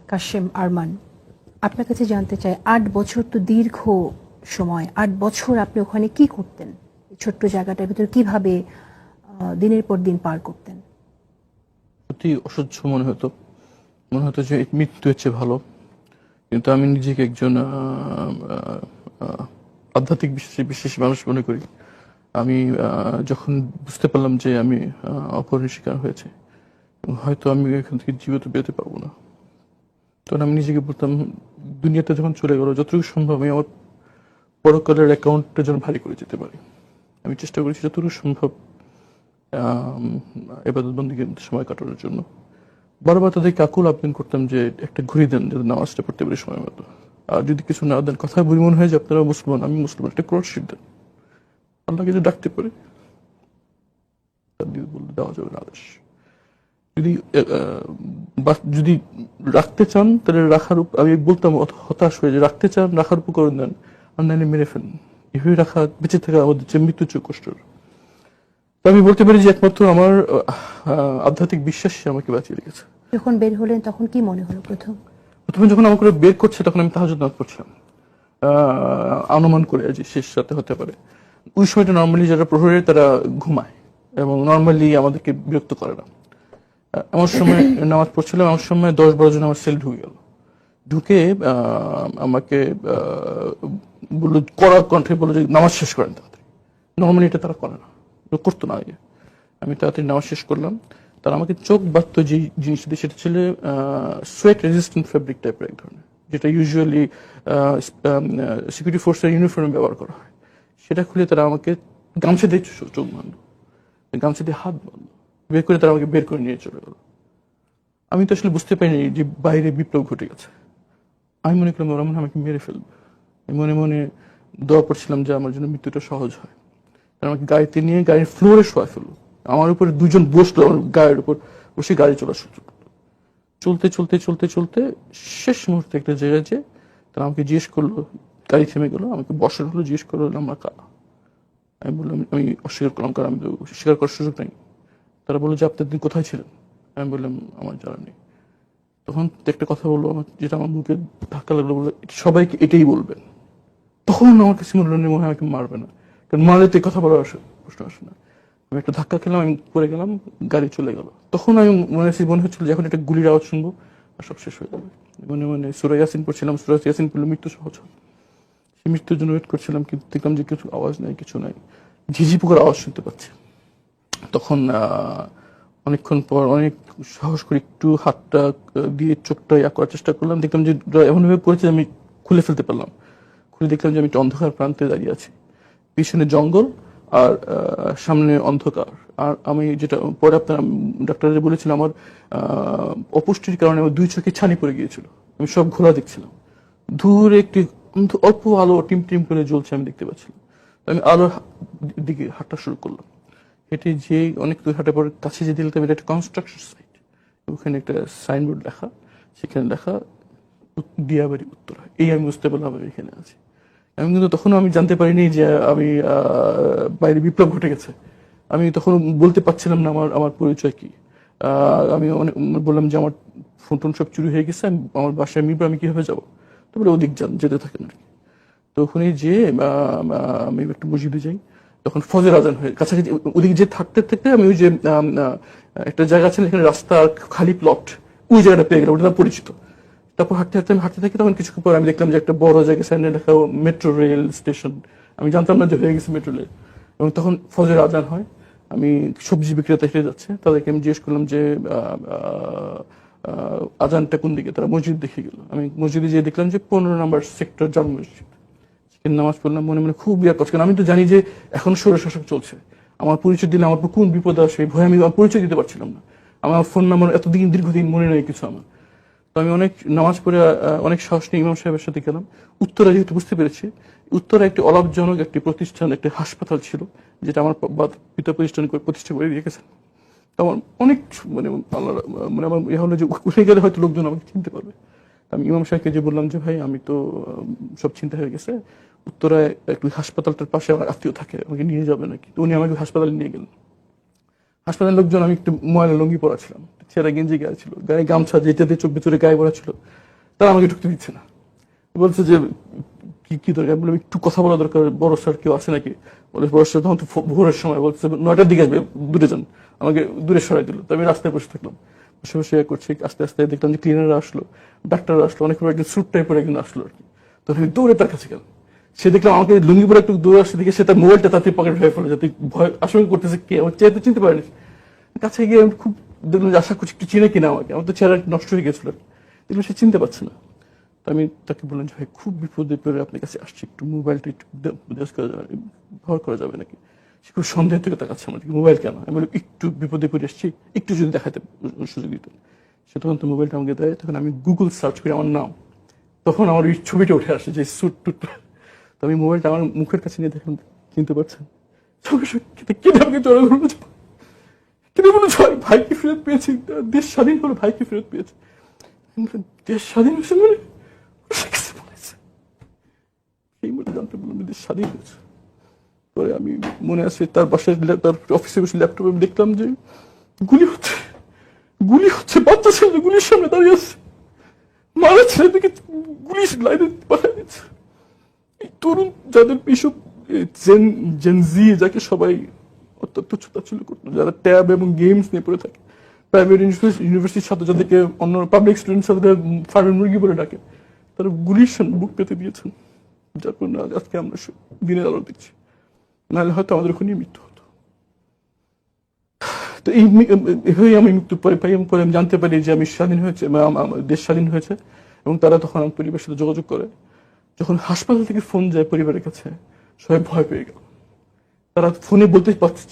কাশেম আরমান, আপনার কাছে জানতে চাই, ৮ বছর তো দীর্ঘ সময়। ৮ বছর আপনি ওখানে কি করতেন? ছোট্ট জায়গাটার ভিতরে কিভাবে দিনের পর দিন পার করতেন? সত্যি অসহ্য মনে হতো যে মৃত্যু হচ্ছে ভালো। কিন্তু আমি নিজেকে একজন আধ্যাত্মিক বিশ্বাসী মানুষ মনে করি। আমি যখন বুঝতে পারলাম যে আমি অপহরণের শিকার হয়েছে, হয়তো আমি এখান থেকে জীবিত বেরোতে পারবো না, তখন আমি নিজেকে বলতাম দুনিয়াতে যখন চলে গেল, যতটুকু সম্ভব আমি আমার পরকালের অ্যাকাউন্টটা যেন ভারী করে যেতে পারি। আমি চেষ্টা করেছি যতটুকু সম্ভব ইবাদত বন্দেগীর সময় কাটানোর জন্য। বারবার তাদেরকে আকুল আবেদন করতাম যে একটা ঘুরি দেন, যাতে নামাজটা পড়তে পারি সময় মতো। আর যদি কিছু না দেন, কথা বলি মনে হয় যে আপনারা মুসলমান, আমি মুসলমান, একটা ক্রস শিট দেন, আল্লাহকে যে ডাকতে পারে। বললে দেওয়া যাবে না আদেশ। যদি যদি রাখতে চান তাহলে রাখার আমি বলতাম হতাশ হয়ে, যে রাখতে চান রাখার উপকরণ দেন, আর নাইলে মেরে ফেলেন। এভাবে রাখা বেঁচে থাকা আমাদের যে মৃত্যু চেয়ে কষ্টের। তো আমি বলতে পারি যে একমাত্র আমার আধ্যাত্মিক বিশ্বাসই আমাকে বাঁচিয়ে রেখেছে। যখন বের হলেন তখন কি মনে হলো? প্রথমে যখন আমাকে বের করছে তখন আমি তাহাজ্জুদ নামাজ পড়ছিলাম, অনুমান করে যে শেষ রাতে হতে পারে। ওই সময়টা নর্মালি যারা প্রহরী তারা ঘুমায় এবং নর্মালি আমাদেরকে বিরক্ত করে না। আমার সময় নামাজ পড়ছিলাম, আমার সময় 10-12 জন আমার সেল ঢুকে গেল। ঢুকে আমাকে বললো, কড়া কণ্ঠে বললো যে নামাজ শেষ করেন তাড়াতাড়ি। নর্মালি এটা তারা করে না, করতো না আগে। আমি তাড়াতাড়ি নামাজ শেষ করলাম। তারা আমাকে চোখ বাঁধতো যে জিনিসটা দিয়ে, সেটা ছিল সোয়েট রেজিস্ট্যান্ট ফেব্রিক টাইপের এক ধরনের, যেটা ইউজুয়ালি সিকিউরিটি ফোর্সের ইউনিফর্মে ব্যবহার করা হয়। সেটা খুলে তারা আমাকে গামছা দিয়ে চোখ বাঁধলো, গামছা দিয়ে হাত বাঁধলো, বের করে তারা আমাকে বের করে নিয়ে চলে গেল। আমি তো আসলে বুঝতে পারিনি যে বাইরে বিপ্লব ঘটে গেছে। আমি মনে করলাম ওরা মনে হয় আমাকে মেরে ফেলবে। মনে মনে দোয়া করছিলাম যে আমার জন্য মৃত্যুটা সহজ হয়। তারা আমাকে গাড়িতে নিয়ে গাড়ির ফ্লোরে শোয়া ফেললো। আমার উপরে দুজন বসলো, আমার গায়ের উপর বসে গাড়ি চলা শুরু করলো। চলতে চলতে চলতে চলতে শেষ মুহূর্তে একটা জায়গায় যে তারা আমাকে জিজ্ঞেস করলো, গাড়ি থেমে গেলো, আমাকে বসার হলো, জিজ্ঞেস করলো আমরা কারা। আমি বললাম, আমি অস্বীকার করলাম, কারণ আমি তো স্বীকার করার সুযোগ নেই। তারা বললো যে আপনি কোথায় ছিলেন। আমি বললাম আমার জানা নেই। তখন একটা কথা বললো আমার, যেটা আমার মুখে ধাক্কা লাগলো, বললো সবাইকে এটাই বলবেন। তখন আমার কাছে মনে হলো মনে হয় আমাকে মারবে না, কারণ মারলে তো কথা বলার প্রশ্ন আসে না। আমি একটা ধাক্কা খেলাম, আমি পড়ে গেলাম, গাড়ি চলে গেল। তখন আমি মনে হচ্ছিল যে এখন একটা গুলির আওয়াজ শুনবো আর সব শেষ হয়ে যাবে। মনে মনে সূরা ইয়াসিন পড়ছিলাম, সূরা ইয়াসিন পড়লে মৃত্যু সহজ হয়। সেই মৃত্যুর জন্য ওয়েট করছিলাম, কিন্তু দেখলাম যে কিছু আওয়াজ নাই, কিছু নাই, ঝিঝি পোকার আওয়াজ শুনতে পাচ্ছি। তখন অনেকক্ষণ পর অনেক সাহস করে একটু হাতটা দিয়ে চোখটা করার চেষ্টা করলাম, দেখলাম যে এমনভাবে পড়েছে আমি খুলে ফেলতে পারলাম। খুলে দেখলাম যে আমি একটা অন্ধকার প্রান্তে দাঁড়িয়ে আছি, পিছনে জঙ্গল আর সামনে অন্ধকার। আর আমি যেটা পরে আপনার ডাক্তার বলেছিলাম, আমার অপুষ্টির কারণে আমার 2 চোখে ছানি পড়ে গিয়েছিল। আমি সব ঘোরা দেখছিলাম, দূরে একটি অল্প আলো টিম টিম করে জ্বলছে, আমি দেখতে পাচ্ছিলাম। আমি আলোর দিকে হাঁটা শুরু করলাম। হেঁটে যে অনেক দূর হাঁটার পর কাছে যে দিলাম, এটা একটা কনস্ট্রাকশন সাইট। ওখানে একটা সাইনবোর্ড লেখা, সেখানে লেখা দিয়াবাড়ি উত্তরা। এই আমি বুঝতে পারলাম আমি এখানে আছি। আমি কিন্তু তখনও আমি জানতে পারিনি যে আমি বাইরে বিপ্লব ঘটে গেছে। আমি তখন বলতে পারছিলাম না আমার আমার পরিচয় কি। আমি অনেক বললাম যে আমার ফোন টোন সব চুরি হয়ে গেছে, আমার বাসায় মিরপুর, আমি কিভাবে যাবো। তারপরে ওদিক যেতে থাকেন আর কি। তো ওখানে যে আমি একটা মসজিদে যাই, তখন ফজর আজান হয়ে কাছাকাছি। ওদিকে যে থাকতে থাকতে আমি ওই যে একটা জায়গা আছে এখানে রাস্তা খালি প্লট, ওই জায়গাটা পেয়ে গেলাম, ওটা পরিচিত। তারপর হাঁটতে হাঁটতে আমি হাঁটতে থাকি, তখন কিছুক্ষণ পর আমি দেখলাম যে একটা বড় জায়গায় সাইনে লেখা মেট্রো রেল স্টেশন। আমি জানতাম না যে হয়ে গেছে মেট্রো রেল। এবং তখন ফজর আজান হয়, আমি সবজি বিক্রেতা হেঁটে যাচ্ছে, তাদেরকে আমি জিজ্ঞেস করলাম যে আজানটা কোন দিকে। তারা মসজিদ দেখে গেল। আমি মসজিদে যেয়ে দেখলাম যে 15 নম্বর সেক্টর জামে মসজিদ। সেখানে নামাজ পড়লাম, মনে মনে খুব ইয়া করছে, কারণ আমি তো জানি যে এখন স্বৈরশাসক চলছে। আমার পরিচয় দিলে আমার কোন বিপদ আসবে, ভয় আমি পরিচয় দিতে পারছিলাম না। আমার ফোন নাম্বার এতদিন দীর্ঘদিন মনে নেই কিছু আমার। তো আমি অনেক নামাজ পড়ে অনেক সাহস নিয়ে ইমাম সাহেবের সাথে গেলাম। উত্তরা যেহেতু বুঝতে পেরেছি, উত্তরা একটি অলাভজনক একটি প্রতিষ্ঠান, একটি হাসপাতাল ছিল, যেটা আমার পিতা প্রতিষ্ঠা করে রেখেছেন। তো আমার অনেক মানে মানে আমার ইয়ে হলো যে উঠে গেলে হয়তো লোকজন আমাকে চিনতে পারবে। আমি ইমাম সাহেবকে যে বললাম যে ভাই আমি তো সব চিন্তা হয়ে গেছে, উত্তরায় একটু হাসপাতালটার পাশে আমার আত্মীয় থাকে, আমাকে নিয়ে যাবে নাকি। তো উনি আমাকে হাসপাতালে নিয়ে গেলেন। হাসপাতালের লোকজন, আমি একটু ময়লা লুঙ্গি পরা ছিলাম, ছেঁড়া গেঞ্জি গায়ে ছিল, গায়ে গামছা যেটাতে চোখ ভিতরে গায়ে ভরা ছিল, তারা আমাকে ঢুকতে দিচ্ছে না। বলছে যে কি কি দরকার, বললাম একটু কথা বলা দরকার, বড় স্যার কেউ আছে নাকি? বলে বড় স্যার তখন তো ভোরের সময়, বলছে 9টার দিকে আসবে, দূরে যান। আমাকে দূরে সরাই দিল। তো আমি রাস্তায় বসে থাকলাম, বসে বসে করছি। আস্তে আস্তে দেখলাম যে ক্লিনাররা আসলো, ডাক্তাররা আসলো, অনেক একজন স্যুট টাইপের একজন আসলো আর কি। তখন আমি দৌড়ে তার কাছে গেলাম। সে দেখলাম আমাকে লুঙ্গি পরে একটু দৌড়ে আসতে দেখে সে তার মোবাইলটা তাতে পকেট হয়ে ফেলে, যাতে ভয় আশঙ্কা করতেছে কে আমার চেয়ে চিনতে পারেনি। কাছে গিয়ে আমি খুব দেখলাম যে আশা করছি একটু চিনে কিনা আমাকে, আমার তো চেহারা নষ্ট হয়ে গেছিল। দেখলাম সে চিনতে পারছে না। আমি তাকে বললাম যে ভাই খুব বিপদে পড়ে আপনার কাছে আসছি, একটু মোবাইলটা একটু ব্যবহার করা যাবে নাকি? সে খুব সন্দেহ থেকে তাকাচ্ছে আমার দিকে, মোবাইল কেন? আমি বললাম একটু বিপদে পড়ে এসেছি, একটু যদি দেখাতে সুযোগ দিত। সে তখন তো মোবাইলটা আমাকে দেয়, তখন আমি গুগল সার্চ করি আমার নাম, তখন আমার ওই ছবিটা উঠে আসে যে স্যুট টুট। তো আমি মোবাইলটা আমার মুখের কাছে নিয়ে দেখলাম, চিনতে পারছেন? সঙ্গে সঙ্গে কেটে আমাকে জড়ো করলো, কিন্তু বলে ভাইকে ফেরত পেয়েছি, দেশ স্বাধীন হলো, ভাইকে ফেরত পেয়েছি। দেশ স্বাধীন হয়েছে মানে সেই মধ্যে জানতে বললাম দেশ স্বাধীন হয়েছে। পরে আমি মনে আছে তার বাসায়, তার অফিসে বসে ল্যাপটপে আমি দেখলাম যে গুলি হচ্ছে, গুলি হচ্ছে, বাচ্চা ছেলে গুলির সামনে দাঁড়িয়ে আছে, মারা ছেলেদেরকে গুলি লাইনে পাঠিয়ে দিচ্ছে। এই তরুণ যাদের এইসব জেনজি, যাকে সবাই অত্যন্ত ছোটাছুল করতো, যারা ট্যাব এবং গেমস নিয়ে পড়ে থাকে, প্রাইভেট ইউনিভার্সিটির ছাত্র যাদেরকে অন্য পাবলিক স্টুডেন্ট যাদের ফার্মের মুরগি বলে ডাকে, তারা গুলির সামনে বুক পেতে দিয়েছেন, যার কারণে আজকে আমরা দিনের আলো দিচ্ছি। নাহলে হয়তো আমাদের ওখানেই মৃত্যু হতো। তো এইভাবেই আমি মৃত্যু পরে পাই। পরে আমি জানতে পারি যে আমি স্বাধীন হয়েছে, দেশ স্বাধীন হয়েছে, এবং তারা তখন আমার পরিবারের সাথে যোগাযোগ করে। যখন হাসপাতাল থেকে ফোন যায় পরিবারের কাছে, সবাই ভয় পেয়ে গেল। তারা ফোনে বলতে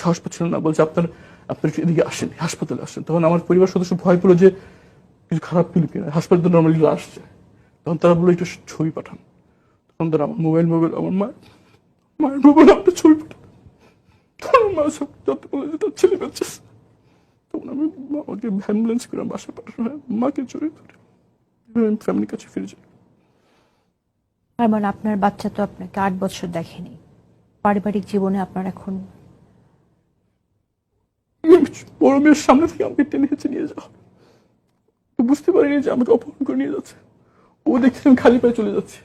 সাহস পাচ্ছিল না, বলছে আপনার এদিকে আসেন, হাসপাতালে আসেন। তখন আমার পরিবার সদস্য ভয় পেলো যে কিছু খারাপ পেল কিনা, হাসপাতালে নর্মালি আসছে। তখন তারা বললো একটু ছবি পাঠান। তখন তারা আমার মোবাইল আমার মায়ের মোবাইল একটা ছবি পাঠান। তখন মা সব যাতে বলে যে তার ছেলে বেঁচে। তখন আমি আমাকে অ্যাম্বুলেন্স করে বাসায় পাঠানো হয়, মাকে জড়িয়ে ধরে আমি ফ্যামিলির কাছে ফিরে যাই। তার মানে আপনার বাচ্চা তো আপনাকে 8 বছর দেখেনি, পারিবারিক জীবনে আপনার এখন বড় মেয়ের সামনে থেকে আমাকে টেনে হেঁচে নিয়ে যাওয়া, বুঝতে পারিনি যে আমাকে অপহরণ করে নিয়ে যাচ্ছে। ও দেখছি আমি খালি পায়ে চলে যাচ্ছি,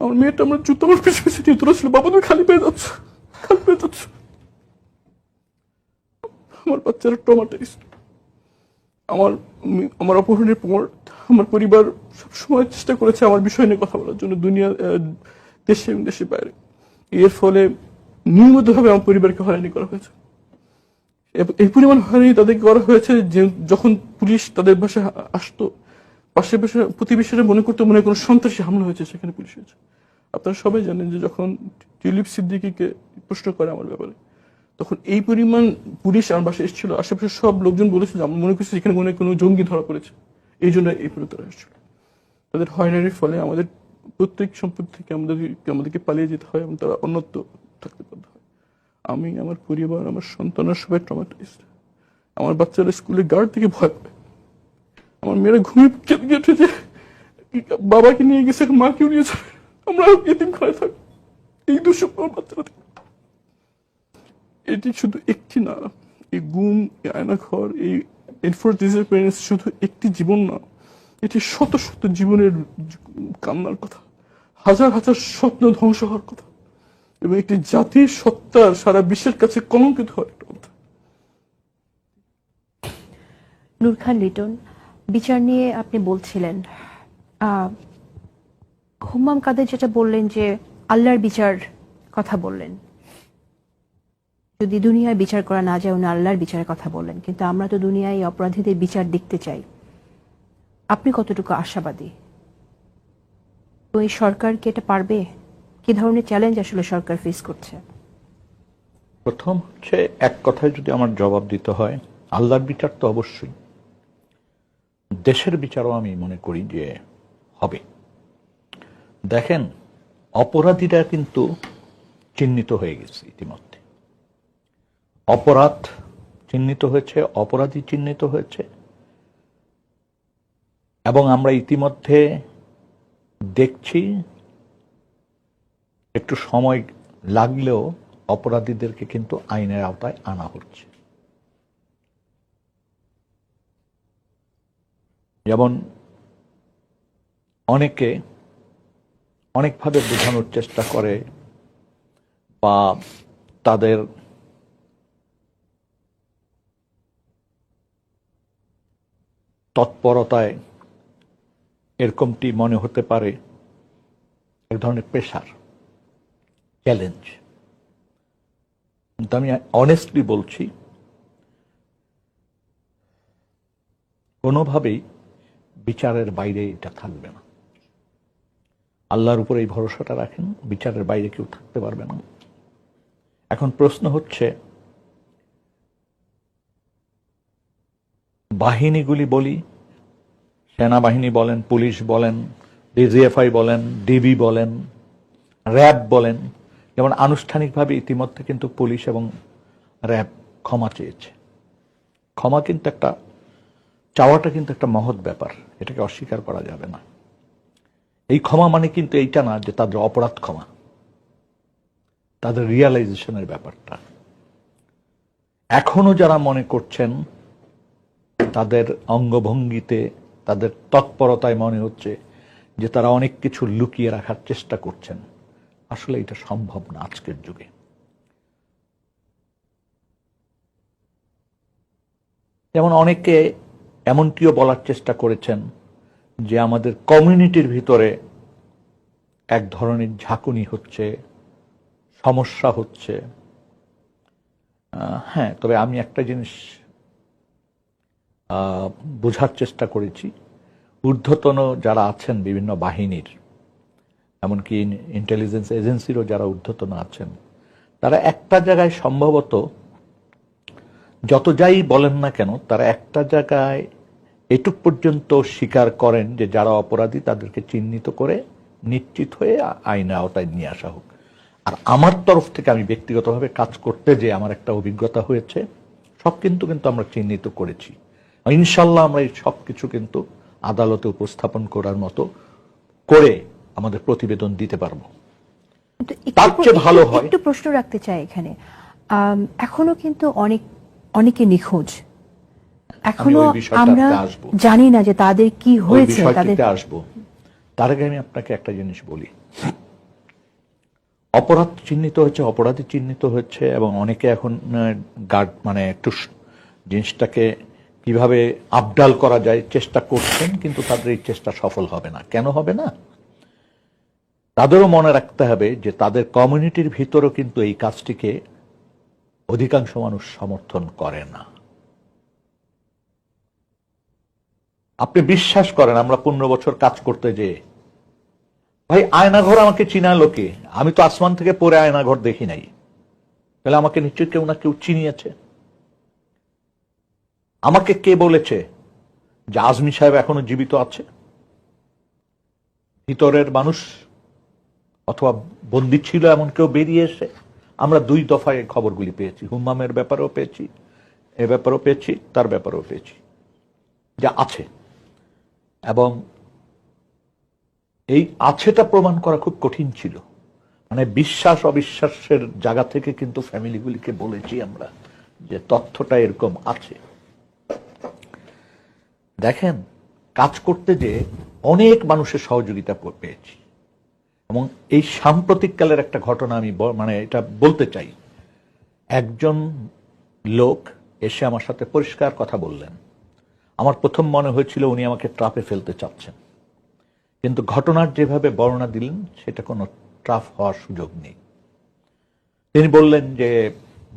আমার মেয়েটা আমার জুতো আমার পিছনে পিছিয়ে দিয়ে তোলা ছিল, বাবা তুমি খালি পেয়ে যাচ্ছ, খালি পেয়ে যাচ্ছ। আমার বাচ্চারা ট্রমাটাইজড। আমার অপহরণের পর আমার পরিবার সবসময় চেষ্টা করেছে আমার বিষয় নিয়ে কথা বলার জন্য, দুনিয়া, দেশে এবং দেশের বাইরে। এর ফলে নিয়মিতভাবে আমার পরিবারকে হয়রানি করা হয়েছে। এই পরিমাণ হয়রানি তাদেরকে করা হয়েছে যে যখন পুলিশ তাদের বাসায় আসতো, পাশের বাসায় প্রতিবেশীরা মনে করতো মনে হয় কোনো সন্ত্রাসী হামলা হয়েছে, সেখানে পুলিশ হয়েছে। আপনারা সবাই জানেন যে যখন টিউলিপ সিদ্দিকীকে প্রশ্ন করে আমার ব্যাপারে, তখন এই পরিমাণ পুলিশ আমার বাসায় এসেছিল, আশেপাশে সব লোকজন বলেছিল আমার মনে করছে এখানে মনে হয় কোনো জঙ্গি ধরা পড়েছে, এই জন্য এই তারা এসেছিল। তাদের হয়রানির ফলে আমাদের প্রত্যেক সম্পদ থেকে আমাদেরকে পালিয়ে যেতে হয় এবং তারা অন্যত্র থাকতে বাধ্য হয়। আমি, আমার পরিবার, আমার সন্তানরা সবাই ট্রমাটাইজড। আমার বাচ্চারা স্কুলে গার্ড থেকে ভয় পায়, আমার মেয়েরা ঘুমিয়ে কেঁদে উঠেছে, বাবাকে নিয়ে গেছে, মাকেও নিয়ে যাবে, আমরা এদিন ঘরে থাকবো, এই দুঃসব আমার বাচ্চারা। এটি শুধু একটি না, এই গুম, এই আয়নাঘর, এই এনফোর্স ডিসঅ্যাপিয়ারেন্স শুধু একটি জীবন না, এটি শত শত জীবনের কান্নার কথা, হাজার হাজার স্বপ্ন ধ্বংস হওয়ার কথা, এবং একটি জাতির সত্তার সারা বিশ্বের কাছে কলঙ্কিত হওয়ার একটা কথা। নূর খান লিটন, বিচার নিয়ে আপনি বলছিলেন, হুম্মাম কাদের যেটা বললেন যে আল্লাহর বিচার কথা বললেন, যদি দুনিয়ায় বিচার করা না যায় উনি আল্লাহর বিচারের কথা বললেন, কিন্তু আমরা তো দুনিয়ায় অপরাধীদের বিচার দেখতে চাই। আপনি কতটুকু আশাবাদী? তো এই সরকার কি এটা পারবে? কি ধরনের চ্যালেঞ্জ আসলে সরকার ফেস করছে? প্রথম হচ্ছে, এক কথায় যদি আমার জবাব দিতে হয়, আল্লাহর বিচার তো অবশ্যই, দেশের বিচারও আমি মনে করি যে হবে। দেখেন, অপরাধীরা কিন্তু চিহ্নিত হয়ে গেছে ইতিমধ্যে, অপরাধ চিহ্নিত হয়েছে, অপরাধী চিহ্নিত হয়েছে, এবং আমরা ইতিমধ্যে দেখছি একটু সময় লাগলেও অপরাধীদেরকে কিন্তু আইনের আওতায় আনা হচ্ছে। যেমন অনেকে অনেকভাবে বোঝানোর চেষ্টা করে বা তাদের তৎপরতায় এরকমটি মনে হতে পারে এক ধরনের প্রেশার, চ্যালেঞ্জ। কিন্তু আমি অনেস্টলি বলছি, কোনোভাবেই বিচারের বাইরে এটা থাকবে না। আল্লাহর উপর এই ভরসাটা রাখেন, বিচারের বাইরে কেউ থাকতে পারবে না। এখন প্রশ্ন হচ্ছে, বাহিনীগুলি বলি, সেনাবাহিনী বলেন, পুলিশ বলেন, ডিজিএফআই বলেন, ডিবি বলেন, র্যাব বলেন, যেমন আনুষ্ঠানিকভাবে ইতিমধ্যে কিন্তু পুলিশ এবং র্যাব ক্ষমা চেয়েছে। ক্ষমা কিন্তু একটা, চাওয়াটা কিন্তু একটা মহৎ ব্যাপার, এটাকে অস্বীকার করা যাবে না। এই ক্ষমা মানে কিন্তু এইটা না যে তাদের অপরাধ ক্ষমা, তাদের রিয়ালাইজেশনের ব্যাপারটা। এখনো যারা মনে করছেন তাদের অঙ্গভঙ্গিতে, তাদের তৎপরতায় মনে হচ্ছে যে তারা অনেক কিছু লুকিয়ে রাখার চেষ্টা করছেন, আসলে এটা সম্ভব না আজকের যুগে। যেমন অনেকে এমনটিও বলার চেষ্টা করেছেন যে আমাদের কমিউনিটির ভিতরে এক ধরনের ঝাঁকুনি হচ্ছে, সমস্যা হচ্ছে। হ্যাঁ, তবে আমি একটা জিনিস বোঝার চেষ্টা করেছি, ঊর্ধ্বতন যারা আছেন বিভিন্ন বাহিনীর, এমনকি ইন্টেলিজেন্স এজেন্সিরও যারা ঊর্ধ্বতন আছেন, তারা একটা জায়গায় সম্ভবত যত যাই বলেন না কেন, তারা একটা জায়গায় এটুক পর্যন্ত স্বীকার করেন যে যারা অপরাধী তাদেরকে চিহ্নিত করে নিশ্চিত হয়ে আইনের আওতায় নিয়ে আসা হোক। আর আমার তরফ থেকে আমি ব্যক্তিগতভাবে কাজ করতে যে আমার একটা অভিজ্ঞতা হয়েছে, সব কিন্তু আমরা চিহ্নিত করেছি। ইনশাল্লাহ আমরা এই সব কিছু কিন্তু আদালতে উপস্থাপন করার মতো করে আমাদের প্রতিবেদন দিতে পারবো। তার চেয়ে ভালো হয়। একটু প্রশ্ন রাখতে চাই এখানে, এখনো কিন্তু অনেকে নিখোঁজ, এখনো আমরা জানি না যে তাদের কি হয়েছে। তাদের আসবো, তার আগে আমি আপনাকে একটা জিনিস বলি। অপরাধ চিহ্নিত হচ্ছে, অপরাধী চিহ্নিত হচ্ছে, এবং অনেকে এখন মানে একটু জিনিসটাকে কিভাবে আবডাল করা যায় চেষ্টা করছেন, কিন্তু তাদের এই চেষ্টা সফল হবে না। কেন হবে না? তাদেরও মনে রাখতে হবে যে তাদের কমিউনিটির ভিতরও কিন্তু এই কাজটিকে অধিকাংশ মানুষ সমর্থন করে না। আপনি বিশ্বাস করেন, আমরা 15 বছর কাজ করতে যে, ভাই আয়নাঘর আমাকে চিনা লোকে, আমি তো আসমান থেকে পরে আয়নাঘর দেখি নাই, তাহলে আমাকে নিশ্চয়ই কেউ না কেউ চিনিয়েছে। আমাকে কে বলেছে যে আজমি সাহেব এখনো জীবিত আছে? ভিতরের মানুষ অথবা বন্দী ছিল এমন কেউ বেরিয়ে এসে? আমরা 2 দফায় খবরগুলি পেয়েছি, হুম্মামের ব্যাপারেও পেয়েছি, এ ব্যাপারেও পেয়েছি, তার ব্যাপারেও পেয়েছি, যা আছে। এবং এই আছেটা প্রমাণ করা খুব কঠিন ছিল। মানে বিশ্বাস অবিশ্বাসের জায়গা থেকে কিন্তু ফ্যামিলিগুলিকে বলেছি আমরা যে তথ্যটা এরকম আছে। দেখেন, কাজ করতে যে অনেক মানুষের সহযোগিতা পেয়েছি। এবং এই সাম্প্রতিককালের একটা ঘটনা আমি এটা বলতে চাই। একজন লোক এসে আমার সাথে পরিষ্কার কথা বললেন। আমার প্রথম মনে হয়েছিল উনি আমাকে ট্রাপে ফেলতে চাচ্ছেন, কিন্তু ঘটনার যেভাবে বর্ণনা দিলেন সেটা কোনো ট্রাপ হওয়ার সুযোগ নেই। তিনি বললেন যে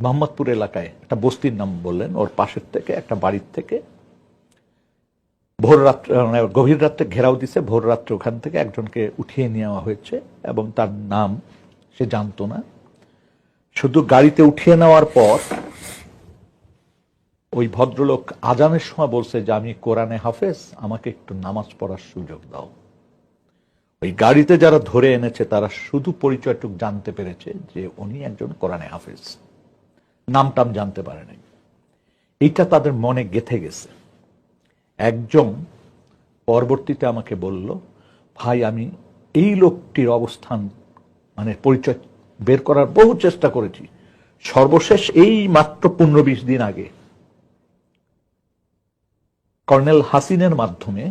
মোহাম্মদপুর এলাকায় একটা বস্তির নাম বললেন, ওর পাশের থেকে একটা বাড়ির থেকে ভোর রাত্রে, মানে গভীর রাত্রে ঘেরাও দিছে, ভোর রাত্রে ওখান থেকে একজনকে উঠিয়ে নেওয়া হয়েছে এবং তার নাম সে জানতো না। শুধু গাড়িতে উঠিয়ে নেওয়ার পর ওই ভদ্রলোক আজানের সময় বলছে যে আমি কোরআনে হাফেজ, আমাকে একটু নামাজ পড়ার সুযোগ দাও। ওই গাড়িতে যারা ধরে এনেছে তারা শুধু পরিচয়টুক জানতে পেরেছে যে উনি একজন কোরআনে হাফেজ, নাম টাম জানতে পারে নাই। এইটা তাদের মনে গেঁথে গেছে। একজন পরবর্তীতে আমাকে বলল, ভাই আমি এই লোকটির অবস্থান মানে পরিচয় বের করার বহু চেষ্টা করেছি, সর্বশেষ এই মাত্র 15-20 দিন আগে কর্নেল হাসিনের মাধ্যমে